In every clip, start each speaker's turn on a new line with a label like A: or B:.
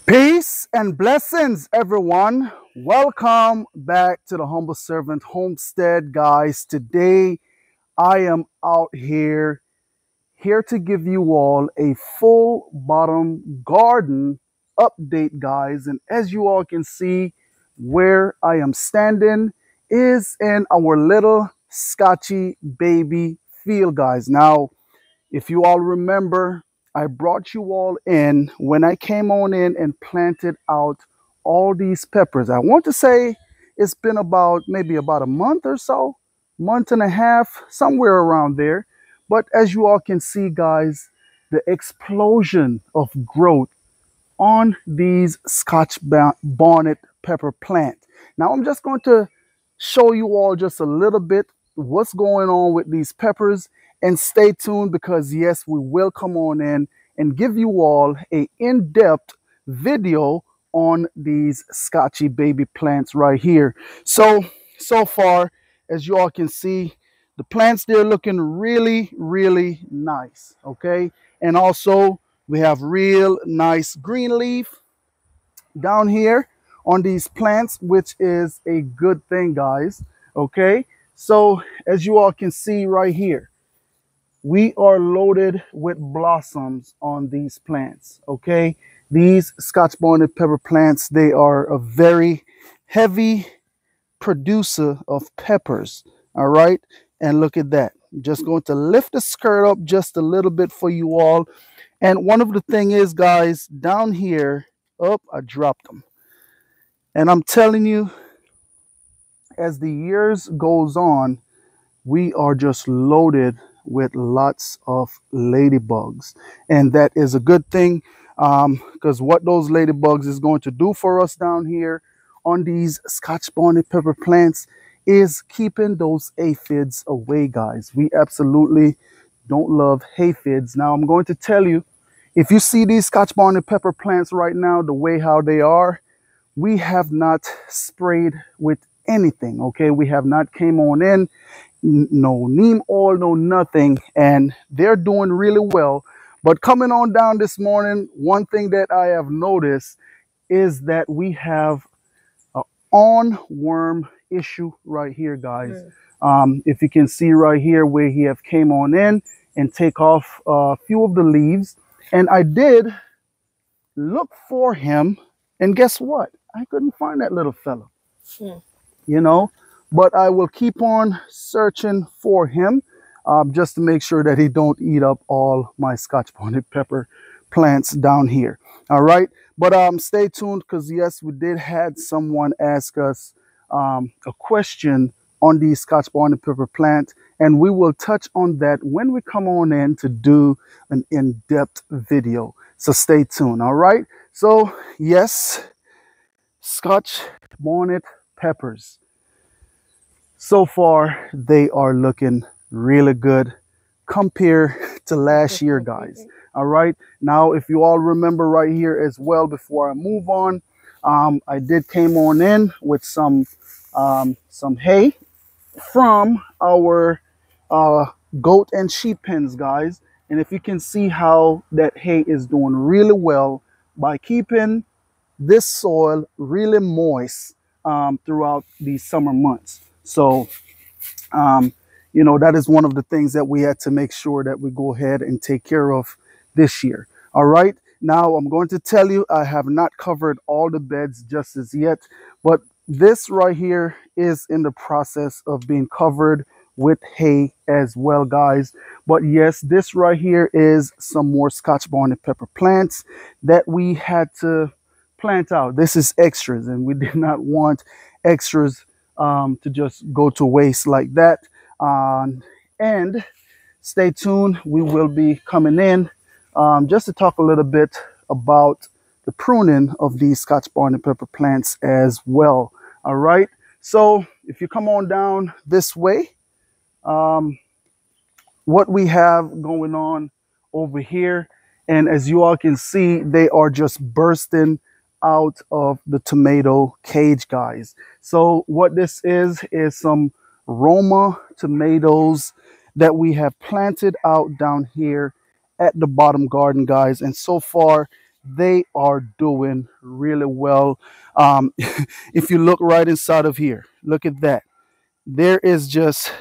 A: Peace and blessings, everyone. Welcome back to the Humble Servant Homestead, guys. Today, I am out here to give you all a full bottom garden update, guys. And as you all can see, where I am standing is in our little Scotchy baby field, guys. Now, if you all remember, I brought you all in when I came on in and planted out all these peppers. I want to say it's been about maybe about a month or so, month and a half, somewhere around there. But as you all can see, guys, the explosion of growth on these Scotch bonnet pepper plant. Now I'm just going to show you all just a little bit what's going on with these peppers, and stay tuned because yes, we will come on in and give you all a in-depth video on these Scotchy baby plants right here. So far, as you all can see, the plants, they're looking really nice. Okay, and also we have real nice green leaf down here on these plants, which is a good thing, guys. Okay, so as you all can see right here, we are loaded with blossoms on these plants. Okay, these Scotch bonnet pepper plants, they are a very heavy producer of peppers. All right, and look at that. I'm just going to lift the skirt up just a little bit for you all. And one of the thing is, guys, down here, I dropped them. And I'm telling you, as the years goes on, we are just loaded with lots of ladybugs. And that is a good thing, because what those ladybugs is going to do for us down here on these Scotch bonnet pepper plants is keeping those aphids away, guys. We absolutely don't love aphids. Now I'm going to tell you, if you see these Scotch bonnet pepper plants right now, the way how they are, we have not sprayed with anything. Okay, we have not came on in, no neem oil, no nothing, and they're doing really well. But coming on down this morning, one thing that I have noticed is that we have an on-worm issue right here, guys. If you can see right here where he have came on in and take off a few of the leaves, and I did look for him, and guess what? I couldn't find that little fella. You know, but I will keep on searching for him, just to make sure that he don't eat up all my Scotch bonnet pepper plants down here. All right, but stay tuned, because yes, we did had someone ask us a question on the Scotch bonnet pepper plant, and we will touch on that when we come on in to do an in-depth video. So stay tuned. All right, so yes, Scotch bonnet peppers, so far they are looking really good compared to last year, guys. All right, now if you all remember right here as well, before I move on, I did came on in with some hay from our goat and sheep pens, guys. And if you can see how that hay is doing really well by keeping this soil really moist throughout these summer months. So, you know, that is one of the things that we had to make sure that we go ahead and take care of this year. All right. Now, I'm going to tell you, I have not covered all the beds just as yet, but this right here is in the process of being covered with hay as well, guys. But yes, this right here is some more Scotch bonnet pepper plants that we had to plant out. This is extras, and we did not want extras to just go to waste like that. And stay tuned, we will be coming in just to talk a little bit about the pruning of these Scotch bonnet pepper plants as well. All right, so if you come on down this way, what we have going on over here, and as you all can see, they are just bursting out of the tomato cage, guys. So what this is some Roma tomatoes that we have planted out down here at the bottom garden, guys. And so far they are doing really well. Um, if you look right inside of here, look at that. There is just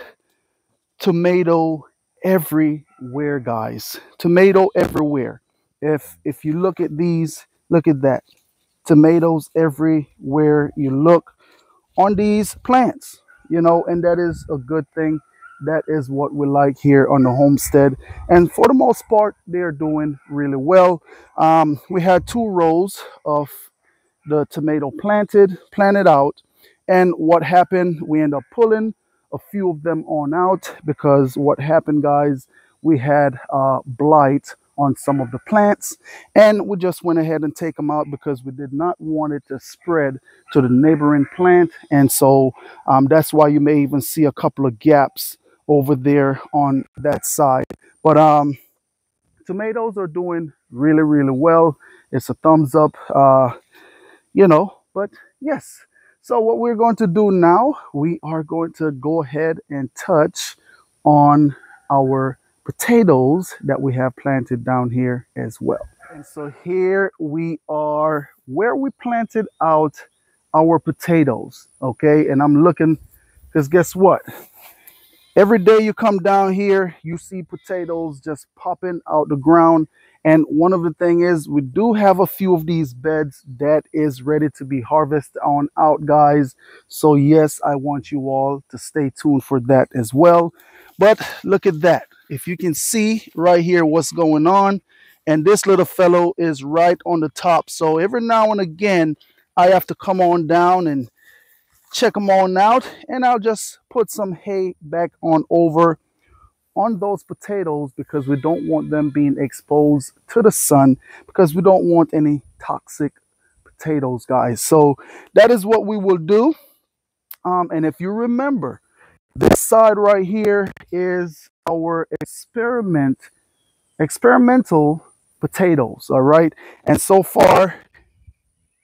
A: tomato everywhere, guys. Tomato everywhere. If you look at these, look at that. Tomatoes everywhere you look on these plants, and that is a good thing. That is what we like here on the homestead. And for the most part, they're doing really well. We had 2 rows of the tomato planted out, and what happened, we end up pulling a few of them on out because what happened, guys, we had blight on some of the plants, and we just went ahead and take them out because we did not want it to spread to the neighboring plant. And so that's why you may even see a couple of gaps over there on that side. But tomatoes are doing really, really well. It's a thumbs up. But yes. So what we're going to do now, we are going to go ahead and touch on our potatoes that we have planted down here as well. And so here we are where we planted out our potatoes. Okay, and I'm looking, because guess what? Every day you come down here, you see potatoes just popping out the ground. And one of the thing is, we do have a few of these beds that is ready to be harvested on out, guys. So yes, I want you all to stay tuned for that as well. But look at that. If you can see right here what's going on. And this little fellow is right on the top. So every now and again, I have to come on down and check them on out, and I'll just put some hay back on over on those potatoes because we don't want them being exposed to the sun, because we don't want any toxic potatoes, guys. So that is what we will do. And if you remember, this side right here is our experimental potatoes. All right, and so far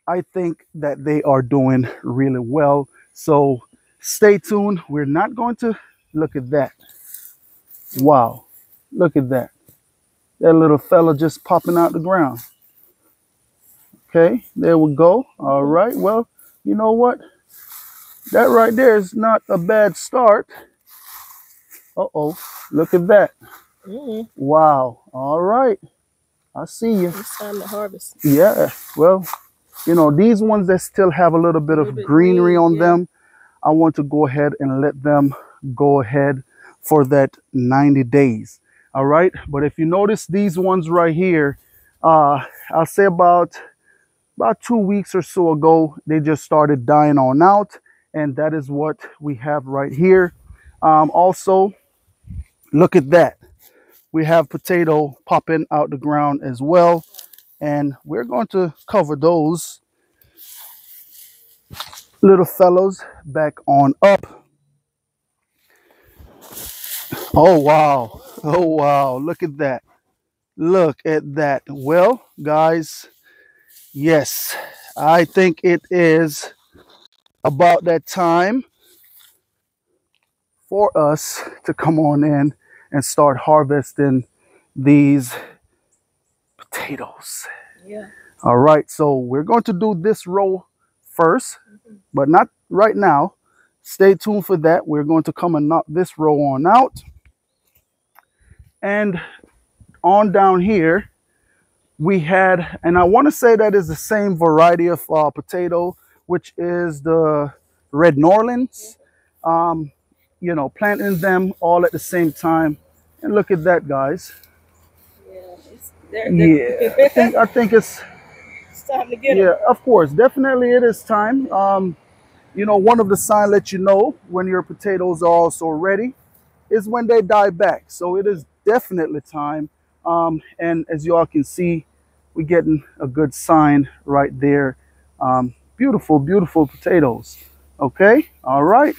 A: I think that they are doing really well. So stay tuned. We're not going to look at that. Wow. Look at that. That little fella just popping out the ground. Okay, there we go. All right. Well, you know what? That right there is not a bad start. Uh-oh. Look at that. Wow. All right. I see you.
B: It's time to harvest.
A: Yeah. Well, these ones that still have a little bit of greenery on them, I want to go ahead and let them go ahead for that 90 days. All right. But if you notice these ones right here, I'll say about 2 weeks or so ago, they just started dying on out. And that is what we have right here. Also, look at that. We have potato popping out the ground as well. And we're going to cover those little fellows back on up. Oh, wow. Oh, wow. Look at that. Look at that. Well, guys, yes, I think it is about that time for us to come on in and start harvesting these potatoes.
B: Yeah.
A: All right, so we're going to do this row first, but not right now. Stay tuned for that. We're going to come and knock this row on out. And on down here, we had, and I want to say that is the same variety of potato, which is the Red Norlands. Planting them all at the same time. And look at that, guys. Yeah, I think it's
B: time to get them.
A: Yeah, of course, definitely it is time. One of the signs let you know when your potatoes are also ready is when they die back. So it is definitely time. And as you all can see, we're getting a good sign right there. Beautiful, beautiful potatoes. Okay, all right.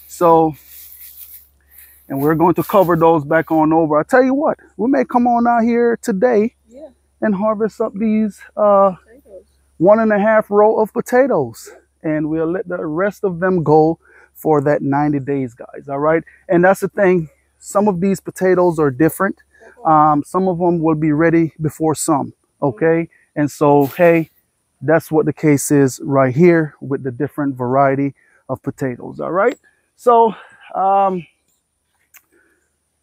A: So, and we're going to cover those back on over. I tell you what, we may come on out here today and harvest up these 1.5 row of potatoes, and we'll let the rest of them go for that 90 days, guys. All right. And that's the thing. Some of these potatoes are different. Some of them will be ready before some. Okay. And so, hey, that's what the case is right here with the different variety of potatoes. All right. So, and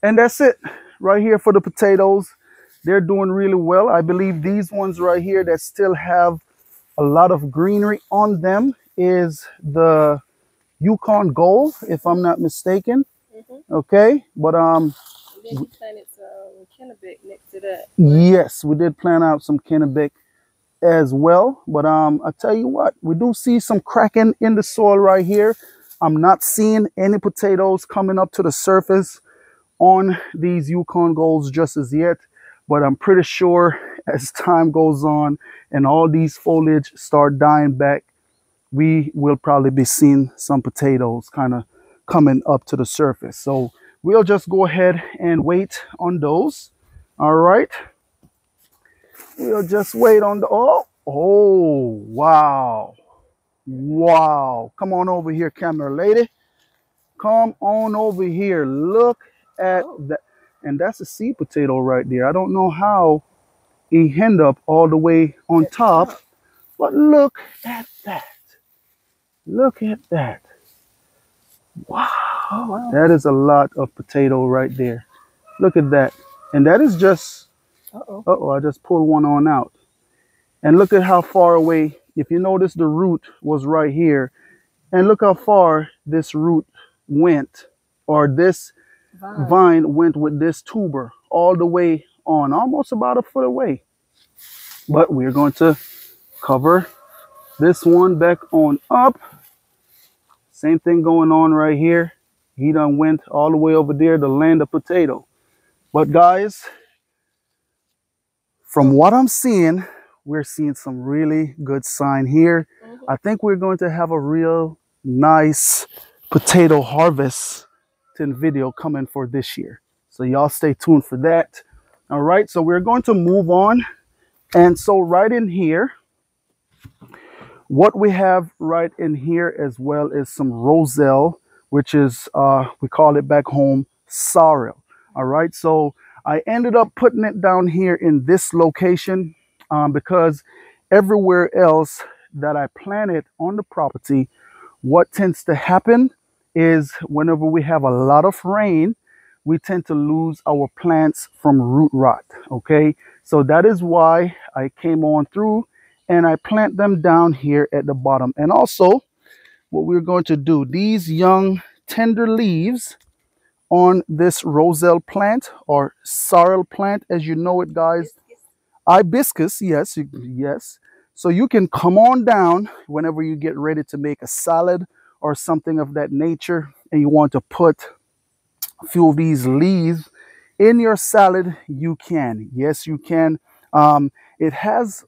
A: that's it right here for the potatoes. They're doing really well. I believe these ones right here that still have a lot of greenery on them is the Yukon Gold, if I'm not mistaken. Okay, but
B: And then you planted some Kennebec next to that.
A: yes, we did plant out some Kennebec as well. But I tell you what, we do see some cracking in the soil right here. I'm not seeing any potatoes coming up to the surface on these Yukon Golds just as yet, but I'm pretty sure as time goes on and all these foliage start dying back, we will probably be seeing some potatoes kind of coming up to the surface. So we'll just go ahead and wait on those. All right. We'll just wait on the, oh, wow. Wow. Come on over here, camera lady. Come on over here. Look at that. And that's a seed potato right there. I don't know how he ended up all the way on top, but look at that. Look at that. Wow.
B: Oh, wow.
A: That is a lot of potato right there. Look at that. And that is just, uh-oh, I just pulled one on out. And look at how far away, if you notice the root was right here, and look how far this root went, or this vine went with this tuber all the way on, almost about a foot away. But we're going to cover this one back on up. Same thing going on right here. He done went all the way over there to land a potato. But guys, from what I'm seeing, we're seeing some really good sign here. I think we're going to have a real nice potato harvest video coming for this year. So y'all stay tuned for that. All right, so we're going to move on. And so right in here, what we have right in here as well is some roselle, which is, we call it back home sorrel. All right, so I ended up putting it down here in this location because everywhere else that I planted on the property, what tends to happen is whenever we have a lot of rain, we tend to lose our plants from root rot. Okay, so that is why I came on through and I plant them down here at the bottom. And also what we're going to do, these young tender leaves on this roselle plant or sorrel plant, as you know it, guys, hibiscus, yes, yes. So you can come on down whenever you get ready to make a salad or something of that nature, and you want to put a few of these leaves in your salad, you can. Yes, you can. It has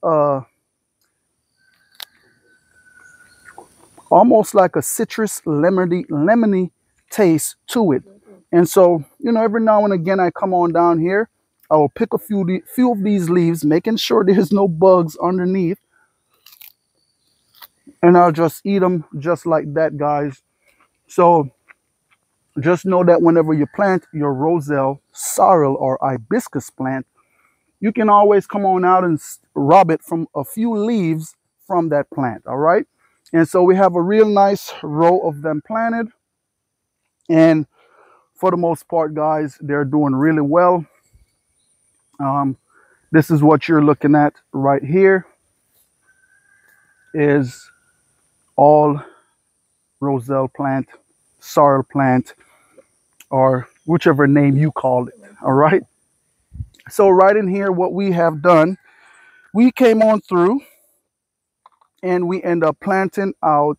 A: almost like a citrus lemony taste to it. And so, you know, every now and again I come on down here, I will pick a few of these leaves, making sure there's no bugs underneath, and I'll just eat them just like that, guys. So just know that whenever you plant your roselle, sorrel, or hibiscus plant, you can always come on out and rob it from a few leaves from that plant. All right. And so we have a real nice row of them planted. And for the most part, guys, they're doing really well. This is what you're looking at right here is all roselle plant, sorrel plant, or whichever name you call it. All right. So right in here, what we have done, we came on through and we end up planting out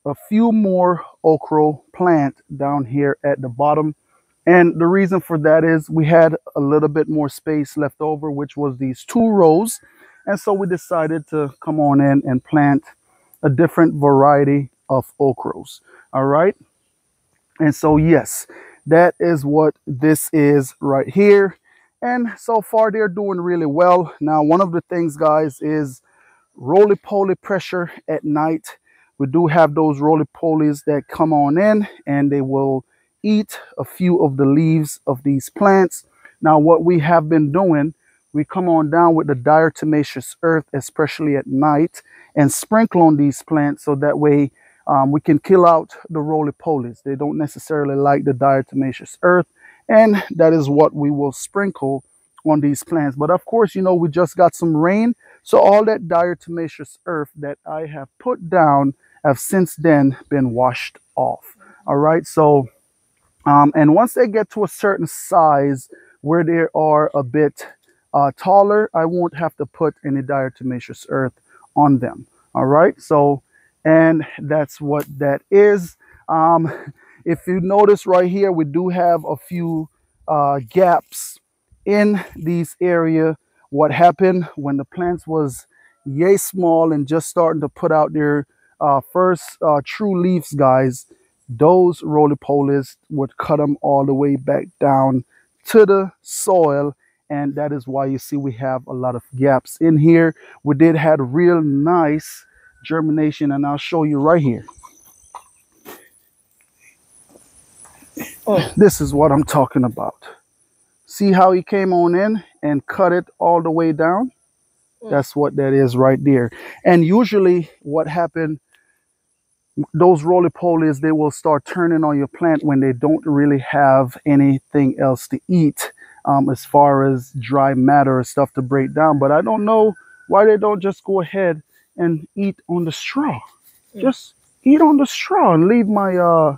A: a few more okra plant down here at the bottom. And the reason for that is we had a little bit more space left over, which was these 2 rows. And so we decided to come on in and plant a different variety of okras. All right. And so, yes, that is what this is right here. And so far, they're doing really well. Now, one of the things, guys, is roly-poly pressure at night. We do have those roly-polies that come on in and they will eat a few of the leaves of these plants. Now, what we have been doing, we come on down with the diatomaceous earth, especially at night, and sprinkle on these plants so that way we can kill out the roly-polies. They don't necessarily like the diatomaceous earth, and that is what we will sprinkle on these plants. But of course, you know, we just got some rain, so all that diatomaceous earth that I have put down have since then been washed off. All right, so and once they get to a certain size where they are a bit taller, I won't have to put any diatomaceous earth on them. All right, so and that's what that is. If you notice right here, we do have a few gaps in these area. What happened when the plants was yay small and just starting to put out their first true leaves, guys, those roly-polies would cut them all the way back down to the soil, and that is why you see we have a lot of gaps in here. We did had real nice germination, and I'll show you right here. This is what I'm talking about. See how he came on in and cut it all the way down? That's what that is right there. And usually what happened, those roly-polies, they will start turning on your plant when they don't really have anything else to eat, as far as dry matter or stuff to break down. But I don't know why they don't just go ahead and eat on the straw. Just eat on the straw and leave my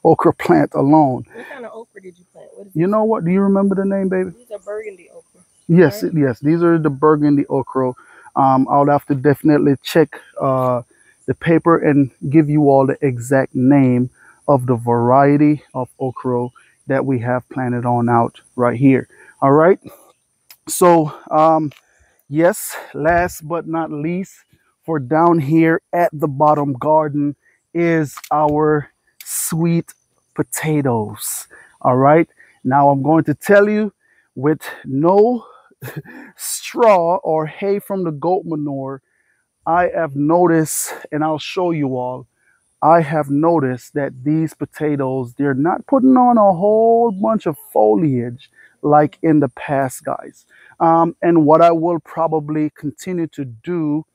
A: okra plant alone.
B: What kind of okra did you plant? What is
A: You know what? Do you remember the name, baby?
B: These are burgundy okra.
A: Yes,
B: right?
A: yes. These are the burgundy okra. I'll have to definitely check the paper and give you all the exact name of the variety of okra that we have planted on out right here. All right. So, yes, last but not least, for down here at the bottom garden is our sweet potatoes. All right. Now I'm going to tell you, with no straw or hay from the goat manure, I have noticed, and I'll show you all, I have noticed that these potatoes, they're not putting on a whole bunch of foliage like in the past, guys. And what I will probably continue to do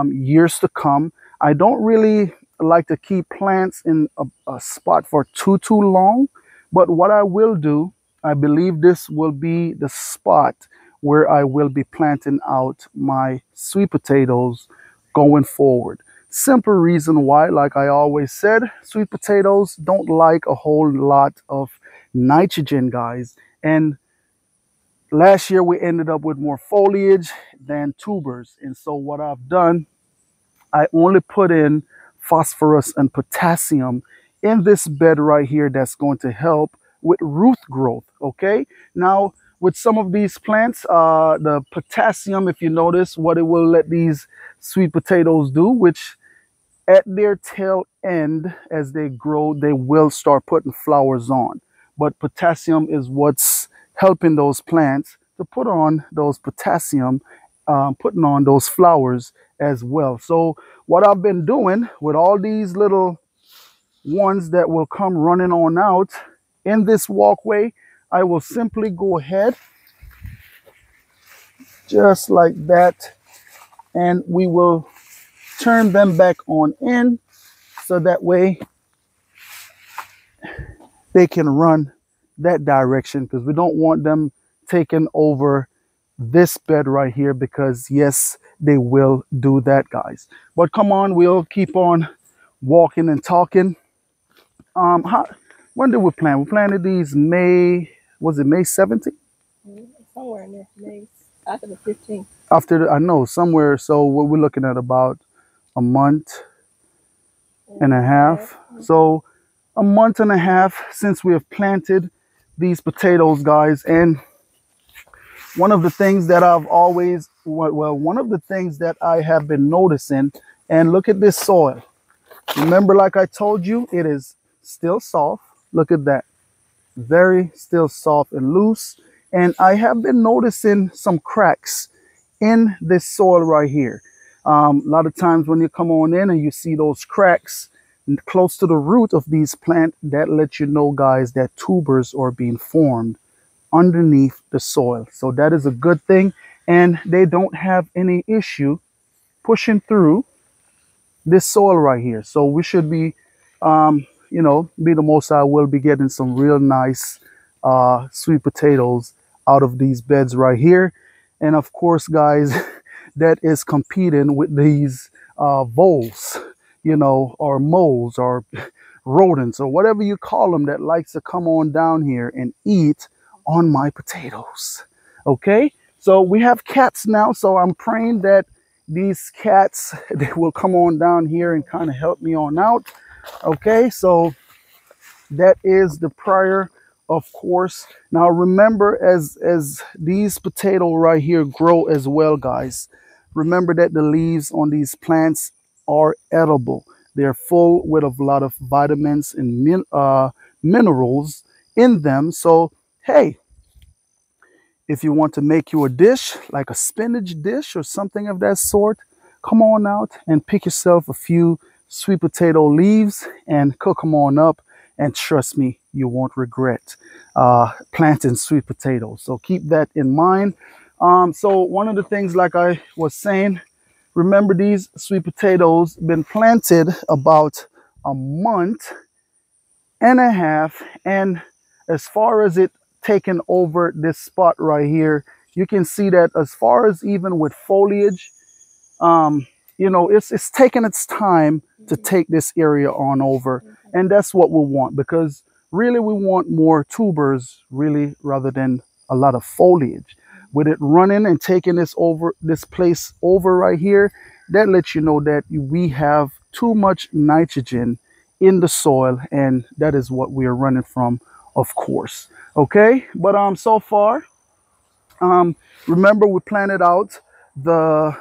A: years to come, I don't really like to keep plants in a spot for too long. But what I will do, I believe this will be the spot where I will be planting out my sweet potatoes going forward. Simple reason why, like I always said, sweet potatoes don't like a whole lot of nitrogen, guys. And last year we ended up with more foliage than tubers. And so what I've done, I only put in phosphorus and potassium in this bed right here. That's going to help with root growth. Okay, now with some of these plants, the potassium, if you notice, what it will let these sweet potatoes do, which at their tail end, as they grow, they will start putting flowers on. But potassium is what's helping those plants to put on those potassium, putting on those flowers as well. So what I've been doing with all these little ones that will come running on out in this walkway, I will simply go ahead just like that, and we will turn them back on in so that way they can run that direction, because we don't want them taking over this bed right here, because yes, they will do that, guys. But come on, we'll keep on walking and talking. When did we plant? We planted these May, was it May 17th?
B: Somewhere in there, May after the 15th.
A: After the, I know, somewhere. So we're looking at about a month and a half. So a month and a half since we have planted these potatoes, guys. And one of the things that I've always, well, one of the things that I have been noticing, and look at this soil. Remember, like I told you, it is still soft. Look at that. Very still soft and loose. And I have been noticing some cracks in this soil right here. A lot of times when you come on in and you see those cracks close to the root of these plants, that lets you know, guys, that tubers are being formed underneath the soil. So that is a good thing. And they don't have any issue pushing through this soil right here. So we should be, be the most I will be getting some real nice sweet potatoes out of these beds right here. And of course, guys, that is competing with these voles, or moles or rodents or whatever you call them that likes to come on down here and eat on my potatoes. Okay, so we have cats now, so I'm praying that these cats they will come on down here and kind of help me on out. Okay, so that is the prayer, of course. Now remember, as these potatoes right here grow as well, guys, remember that the leaves on these plants are edible. They're full with a lot of vitamins and minerals in them. So hey, if you want to make you a dish, like a spinach dish or something of that sort, come on out and pick yourself a few sweet potato leaves and cook them on up. And trust me, you won't regret planting sweet potatoes. So keep that in mind. So one of the things, like I was saying, remember these sweet potatoes been planted about a month and a half. And as far as it taken over this spot right here, you can see that as far as even with foliage, it's taking its time to take this area on over. And that's what we want, because really we want more tubers really rather than a lot of foliage. With it running and taking this place over right here, that lets you know that we have too much nitrogen in the soil, and that is what we are running from, of course. Okay, but so far, remember we planted out the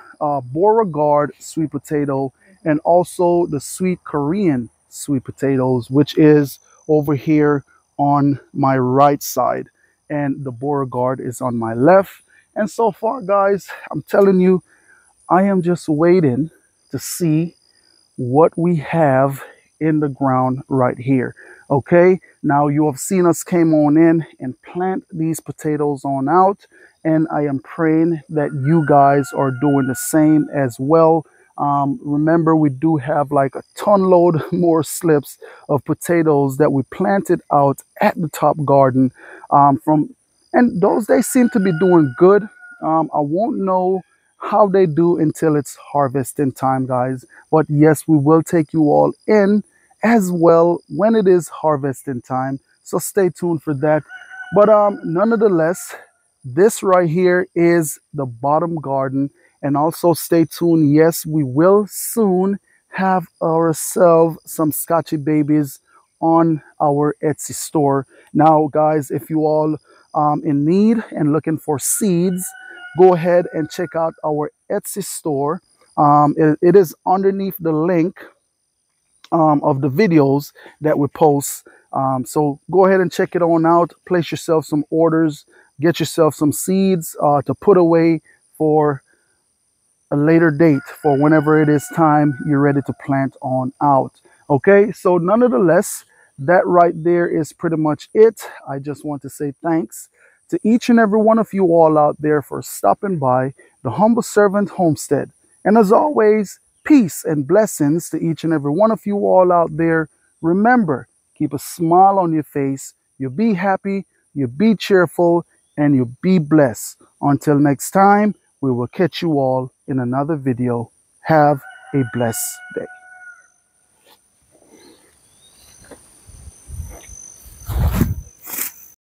A: Beauregard sweet potato and also the sweet Korean sweet potatoes, which is over here on my right side, and the Beauregard is on my left. And so far, guys, I'm telling you, I am just waiting to see what we have in the ground right here. Okay, now you have seen us came on in and plant these potatoes on out, and I am praying that you guys are doing the same as well. Remember, we do have like a ton load more slips of potatoes that we planted out at the top garden and those, they seem to be doing good. I won't know how they do until it's harvesting time, guys. But yes, we will take you all in as well when it is harvesting time. So stay tuned for that. But nonetheless, this right here is the bottom garden. And also stay tuned. Yes, we will soon have ourselves some Scotchy babies on our Etsy store. Now, guys, if you all in need and looking for seeds, go ahead and check out our Etsy store. It is underneath the link of the videos that we post. So go ahead and check it on out. Place yourself some orders. Get yourself some seeds to put away for a later date, for whenever it is time you're ready to plant on out. Okay, so nonetheless, that right there is pretty much it. I just want to say thanks to each and every one of you all out there for stopping by the Humble Servant Homestead. And as always, peace and blessings to each and every one of you all out there. Remember, keep a smile on your face. You be happy, you be cheerful, and you be blessed. Until next time, we will catch you all in another video. Have a blessed day.